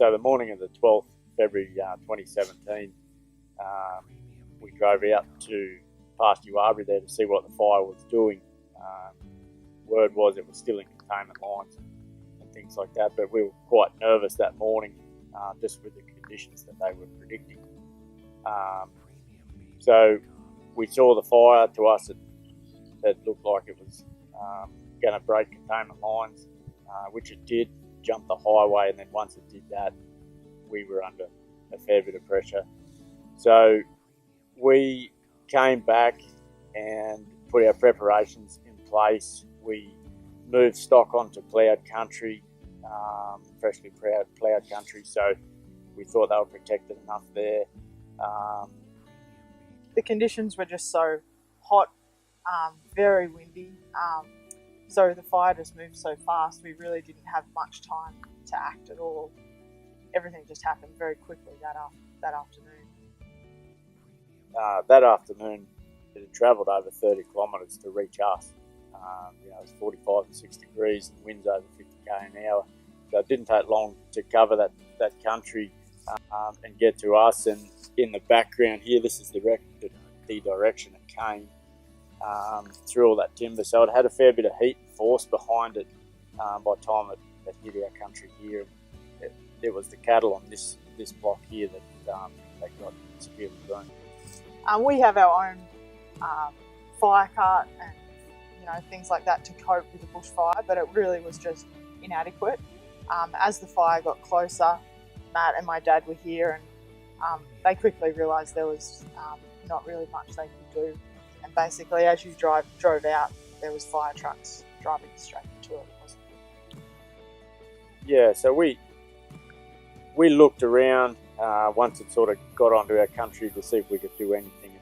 So the morning of the 12th February 2017, we drove out to past Uabri there to see what the fire was doing. Word was it was still in containment lines and things like that, but we were quite nervous that morning just with the conditions that they were predicting. So we saw the fire. To us it looked like it was going to break containment lines, which it did, jump the highway, and then once it did that, we were under a fair bit of pressure. So we came back and put our preparations in place. We moved stock onto ploughed country, freshly ploughed country, so we thought they were protected enough there. The conditions were just so hot, very windy, so the fire just moved so fast we really didn't have much time to act at all. Everything just happened very quickly that afternoon. That afternoon it had travelled over 30 kilometres to reach us. It was 45 to 6 degrees and winds over 50 km an hour, so it didn't take long to cover that country and get to us. And in the background here, this is the direction it came through all that timber, so it had a fair bit of heat and force behind it. By the time it hit our country here, it was the cattle on this block here that got severely burnt. We have our own fire cart and things like that to cope with the bushfire, but it really was just inadequate. As the fire got closer, Matt and my dad were here, and they quickly realised there was not really much they could do. And basically, as you drove out, there was fire trucks driving straight into it. Yeah, so we looked around once it sort of got onto our country to see if we could do anything.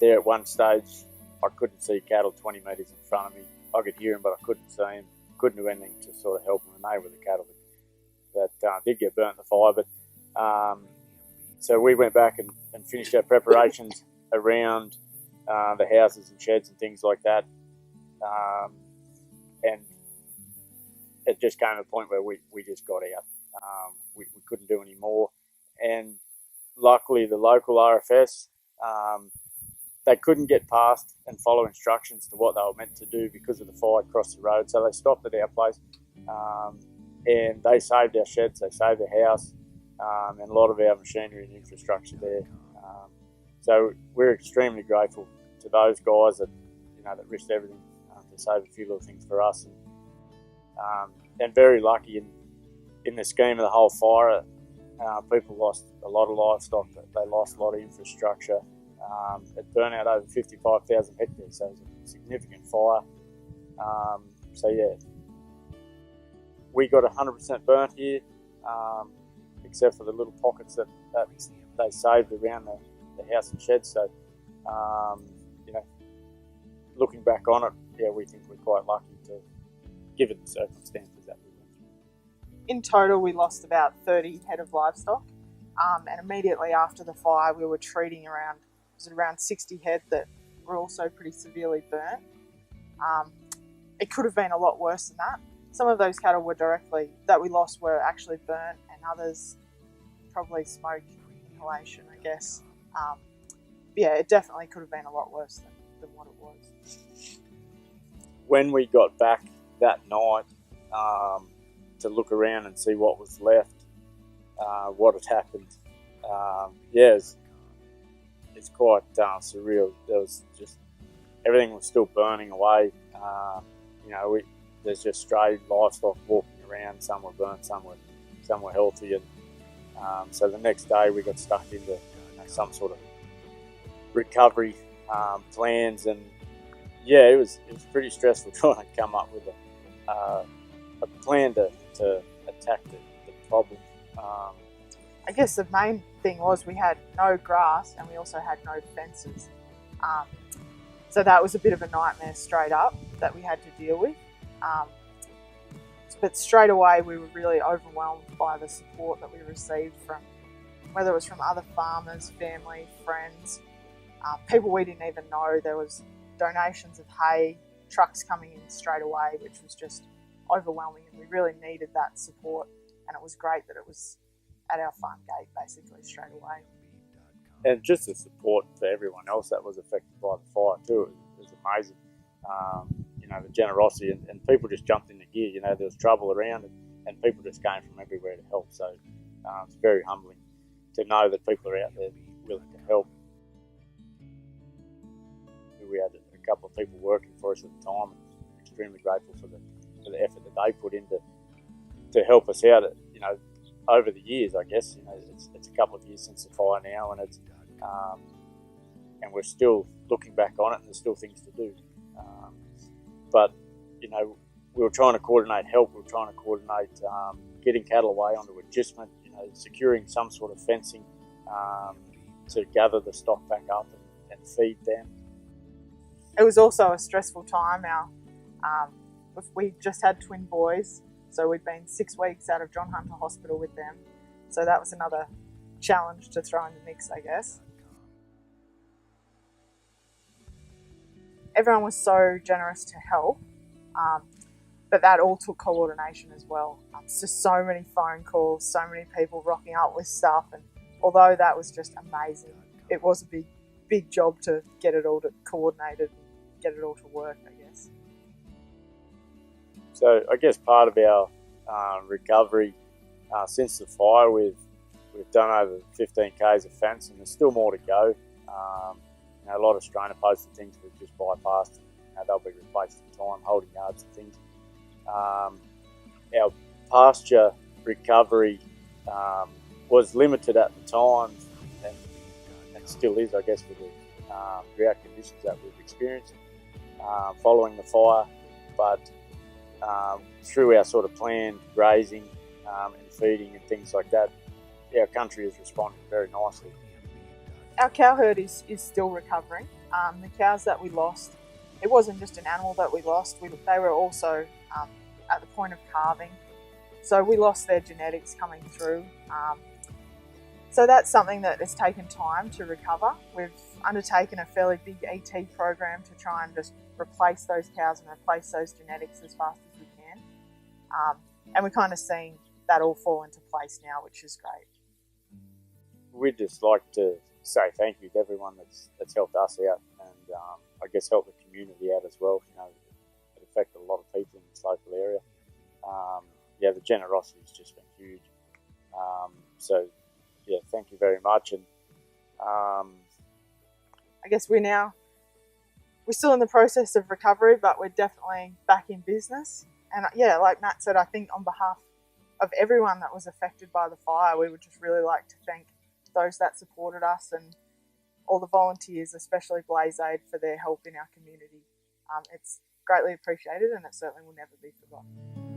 There at one stage, I couldn't see cattle 20 metres in front of me. I could hear them, but I couldn't see them. Couldn't do anything to sort of help them, and they were the cattle that did get burnt in the fire. But so we went back and finished our preparations around the houses and sheds and things like that. And it just came to a point where we just got out. We couldn't do any more. And luckily, the local RFS, they couldn't get past and follow instructions to what they were meant to do because of the fire across the road. So they stopped at our place and they saved our sheds, they saved the house, and a lot of our machinery and infrastructure there. So we're extremely grateful to those guys that risked everything to save a few little things for us, and very lucky in the scheme of the whole fire. People lost a lot of livestock, they lost a lot of infrastructure. It burned out over 55,000 hectares, so it was a significant fire. So yeah, we got 100% burnt here, except for the little pockets that they saved around the house and shed. So, looking back on it, yeah, we think we're quite lucky given the circumstances that we went through. In total, we lost about 30 head of livestock, and immediately after the fire, we were treating around 60 head that were also pretty severely burnt. It could have been a lot worse than that. Some of those cattle that we lost were actually burnt, and others probably smoke inhalation, I guess. Yeah, it definitely could have been a lot worse than what it was. When we got back that night to look around and see what was left, what had happened, it's quite surreal. There was just everything was still burning away. There's just stray livestock walking around. Some were burnt, some were healthy, and so the next day we got stuck into some sort of recovery plans, and yeah, it was pretty stressful trying to come up with a plan to attack the problem. I guess the main thing was we had no grass and we also had no fences. So that was a bit of a nightmare straight up that we had to deal with. But straight away we were really overwhelmed by the support that we received from, whether it was from other farmers, family, friends, people we didn't even know. There was donations of hay, trucks coming in straight away, which was just overwhelming, and we really needed that support and it was great that it was at our front gate basically straight away. And just the support for everyone else that was affected by the fire too, it was amazing. The generosity and people just jumped into gear. There was trouble around and people just came from everywhere to help. So it's very humbling to know that people are out there willing to help. We had a couple of people working for us at the time, and extremely grateful for the effort that they put in to help us out. Over the years, I guess it's a couple of years since the fire now, and and we're still looking back on it, and there's still things to do. But we were trying to coordinate help. We were trying to coordinate getting cattle away onto agistment. Securing some sort of fencing to gather the stock back up and feed them. It was also a stressful time. We just had twin boys, so we'd been 6 weeks out of John Hunter Hospital with them. So that was another challenge to throw in the mix, I guess. Everyone was so generous to help, but that all took coordination as well. It's just so many phone calls, so many people rocking up with stuff, and although that was just amazing, it was a big job to get it all coordinated and get it all to work, I guess. So I guess part of our recovery since the fire, we've done over 15 k's of fence, and there's still more to go. A lot of strainer posts and things we've just bypassed. They'll be replaced in time, holding yards and things. Our pasture recovery was limited at the time, and still is, I guess, with the drought conditions that we've experienced following the fire. But through our sort of planned grazing and feeding and things like that, our country has responded very nicely. Our cow herd is still recovering. The cows that we lost, it wasn't just an animal that we lost, they were also at the point of calving. So we lost their genetics coming through. So that's something that has taken time to recover. We've undertaken a fairly big ET program to try and just replace those cows and replace those genetics as fast as we can. And we're kind of seeing that all fall into place now, which is great. We'd just like to say thank you to everyone that's helped us out, and I guess help the community out as well. It affected a lot of people in this local area. The generosity has just been huge. So thank you very much. And I guess we're still in the process of recovery, but we're definitely back in business. And like Matt said, I think on behalf of everyone that was affected by the fire, we would just really like to thank those that supported us and all the volunteers, especially Blaze Aid, for their help in our community. It's greatly appreciated, and it certainly will never be forgotten.